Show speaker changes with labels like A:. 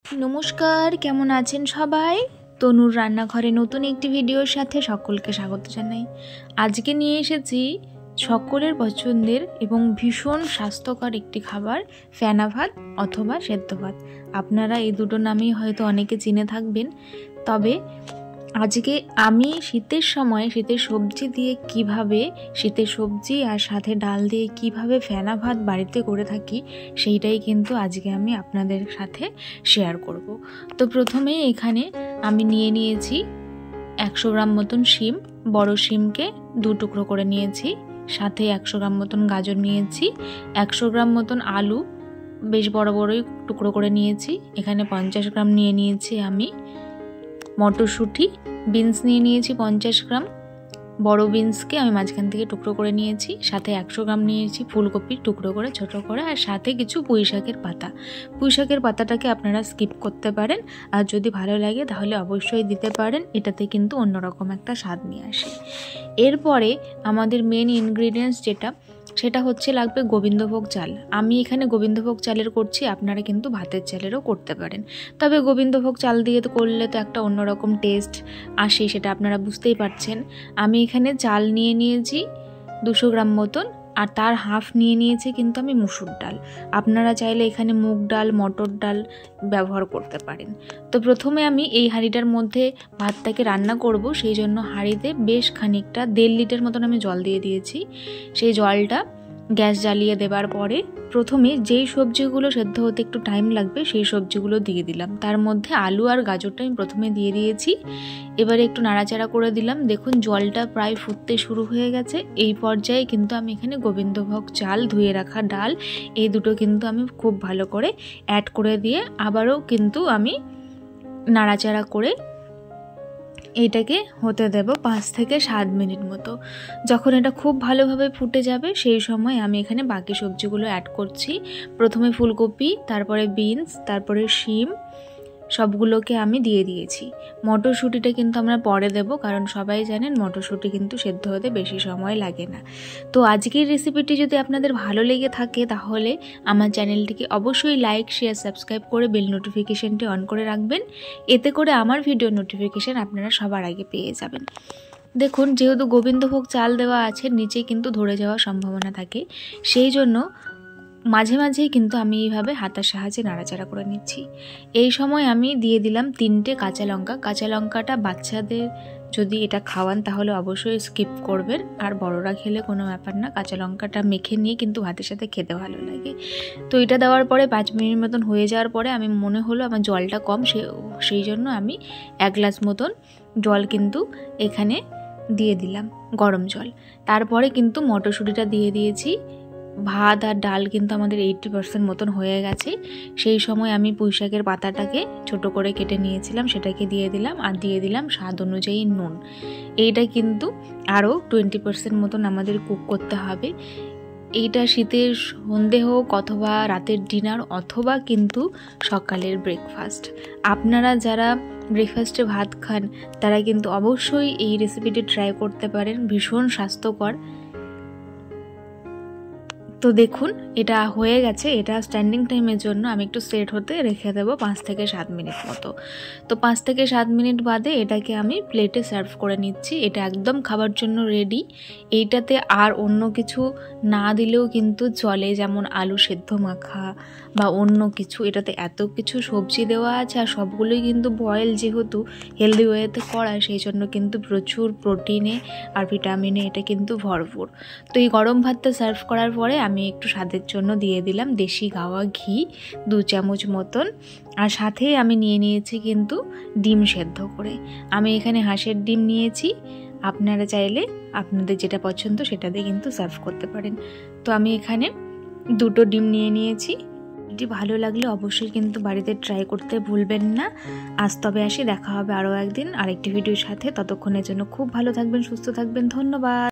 A: নমস্কার, কেমন আছেন সবাই? তনুর রান্নাঘরে নতুন একটি ভিডিওর সাথে সকলকে স্বাগত জানাই। আজকে নিয়ে এসেছি সকলের পছন্দের এবং ভীষণ স্বাস্থ্যকর একটি খাবার, ফেনা ভাত অথবা সেদ্ধ ভাত। আপনারা এই দুটো নামেই হয়তো অনেকে চিনে থাকবেন। তবে আজকে আমি শীতের সময় শীতের সবজি দিয়ে কিভাবে, শীতের সবজি আর সাথে ডাল দিয়ে কিভাবে ফেনা ভাত বাড়িতে করে থাকি সেইটাই কিন্তু আজকে আমি আপনাদের সাথে শেয়ার করব। তো প্রথমে এখানে আমি নিয়ে নিয়েছি 100 গ্রাম মতন শিম, বড় শিমকে 2 টুকরো করে নিয়েছি। সাথে 100 গ্রাম মতন গাজর নিয়েছি, 100 গ্রাম মতন আলু বেশ বড় বড়ই টুকরো করে নিয়েছি। এখানে 50 গ্রাম নিয়ে নিয়েছি আমি মটরশুঁটি, বিনস নিয়ে নিয়েছি 50 গ্রাম, বড় বিনসকে আমি মাঝখান থেকে টুকরো করে নিয়েছি। সাথে 100 গ্রাম নিয়েছি ফুলকপি টুকরো করে ছোট করে, আর সাথে কিছু পুঁই শাকের পাতা। পুঁই শাকের পাতাটাকে আপনারা স্কিপ করতে পারেন, আর যদি ভালো লাগে তাহলে অবশ্যই দিতে পারেন, এটাতে কিন্তু অন্যরকম একটা স্বাদ নিয়ে আসে। এরপরে আমাদের মেন ইনগ্রিডিয়েন্টস সেটা হচ্ছে লাগবে গোবিন্দভোগ চাল। আমি এখানে গোবিন্দভোগ চালের করছি, আপনারা কিন্তু ভাতের চালেরও করতে পারেন। তবে গোবিন্দভোগ চাল দিয়ে তো করলে তো একটা অন্যরকম টেস্ট আসে, সেটা আপনারা বুঝতেই পারছেন। আমি এখানে চাল নিয়ে নিয়েছি 200 গ্রাম মতন, আর তার হাফ নিয়ে নিয়েছি কিন্তু আমি মুসুর ডাল। আপনারা চাইলে এখানে মুগ ডাল, মটর ডাল ব্যবহার করতে পারেন। তো প্রথমে আমি এই হাঁড়িটার মধ্যে ভাতটাকে রান্না করব, সেই জন্য হাঁড়িতে বেশ খানিকটা 1.5 লিটার মতন আমি জল দিয়ে দিয়েছি। সেই জলটা গ্যাস জ্বালিয়ে দেবার পরে প্রথমে যেই সবজিগুলো সেদ্ধ হতে একটু টাইম লাগবে সেই সবজিগুলো দিয়ে দিলাম। তার মধ্যে আলু আর গাজরটা আমি প্রথমে দিয়ে দিয়েছি। এবারে একটু নাড়াচাড়া করে দিলাম। দেখুন জলটা প্রায় ফুটতে শুরু হয়ে গেছে। এই পর্যায়ে কিন্তু আমি এখানে গোবিন্দভোগ চাল, ধুয়ে রাখা ডাল, এই দুটো কিন্তু আমি খুব ভালো করে অ্যাড করে দিয়ে আবারও কিন্তু আমি নাড়াচাড়া করে এটাকে হতে দেব 5 থেকে 7 মিনিট মতো। যখন এটা খুব ভালোভাবে ফুটে যাবে সেই সময় আমি এখানে বাকি সবজিগুলো অ্যাড করছি। প্রথমে ফুলকপি, তারপরে বিনস, তারপরে শিম, সবগুলোকে আমি দিয়ে দিয়েছি। মটরশুঁটিটা কিন্তু আমরা পরে দেব, কারণ সবাই জানেন মটরশুঁটি কিন্তু সেদ্ধ হতে বেশি সময় লাগে না। তো আজকের রেসিপিটি যদি আপনাদের ভালো লেগে থাকে তাহলে আমার চ্যানেলটিকে অবশ্যই লাইক, শেয়ার, সাবস্ক্রাইব করে বেল নোটিফিকেশনটি অন করে রাখবেন। এতে করে আমার ভিডিও নোটিফিকেশন আপনারা সবার আগে পেয়ে যাবেন। দেখুন যেহেতু গোবিন্দভোগ চাল দেওয়া আছে, নিচে কিন্তু ধরে যাওয়ার সম্ভাবনা থাকে, সেই জন্য মাঝে মাঝেই কিন্তু আমি এইভাবে হাতার সাহায্যে নাড়াচাড়া করে নিচ্ছি। এই সময় আমি দিয়ে দিলাম 3টে কাঁচা লঙ্কা। কাঁচা লঙ্কাটা বাচ্চাদের যদি এটা খাওয়ান তাহলে অবশ্যই স্কিপ করবেন, আর বড়রা খেলে কোনো ব্যাপার না। কাঁচা লঙ্কাটা মেখে নিয়ে কিন্তু ভাতের সাথে খেতে ভালো লাগে। তো এটা দেওয়ার পরে 5 মিনিট মতন হয়ে যাওয়ার পরে আমি মনে হলো আমার জলটা কম, সেই জন্য আমি 1 গ্লাস মতন জল কিন্তু এখানে দিয়ে দিলাম, গরম জল। তারপরে কিন্তু মটরশুঁটিটা দিয়ে দিয়েছি। ভাত আর ডাল কিন্তু আমাদের 80% মতন হয়ে গেছে। সেই সময় আমি পুঁই শাকের পাতাটাকে ছোট করে কেটে নিয়েছিলাম, সেটাকে দিয়ে দিলাম, আর দিয়ে দিলাম স্বাদ অনুযায়ী নুন। এইটা কিন্তু আরও 20% মতন আমাদের কুক করতে হবে। এইটা শীতের সন্ধে হোক অথবা রাতের ডিনার অথবা কিন্তু সকালের ব্রেকফাস্ট, আপনারা যারা ব্রেকফাস্টে ভাত খান তারা কিন্তু অবশ্যই এই রেসিপিটি ট্রাই করতে পারেন, ভীষণ স্বাস্থ্যকর। তো দেখুন এটা হয়ে গেছে। এটা স্ট্যান্ডিং টাইমের জন্য আমি একটু সেট হতে রেখে দেবো 5 থেকে 7 মিনিট মতো। তো 5 থেকে 7 মিনিট বাদে এটাকে আমি প্লেটে সার্ভ করে নিচ্ছি। এটা একদম খাবার জন্য রেডি। এইটাতে আর অন্য কিছু না দিলেও কিন্তু চলে, যেমন আলু সেদ্ধ মাখা বা অন্য কিছু। এটাতে এত কিছু সবজি দেওয়া আছে, আর সবগুলোই কিন্তু বয়েল, যেহেতু হেলদি ওয়েতে করা, সেই জন্য কিন্তু প্রচুর প্রোটিনে আর ভিটামিনে এটা কিন্তু ভরপুর। তো এই গরম ভাতটা সার্ভ করার পরে আমি একটু স্বাদের জন্য দিয়ে দিলাম দেশি গাওয়া ঘি 2 চামচ মতন, আর সাথে আমি নিয়ে নিয়েছি কিন্তু ডিম সেদ্ধ করে। আমি এখানে হাঁসের ডিম নিয়েছি, আপনারা চাইলে আপনাদের যেটা পছন্দ সেটা দিয়ে কিন্তু সার্ভ করতে পারেন। তো আমি এখানে 2টো ডিম নিয়ে নিয়েছি। এটি ভালো লাগলে অবশ্যই কিন্তু বাড়িতে ট্রাই করতে ভুলবেন না। আজ তবে আসি, দেখা হবে আরও একদিন আরেকটি ভিডিওর সাথে। ততক্ষণের জন্য খুব ভালো থাকবেন, সুস্থ থাকবেন। ধন্যবাদ।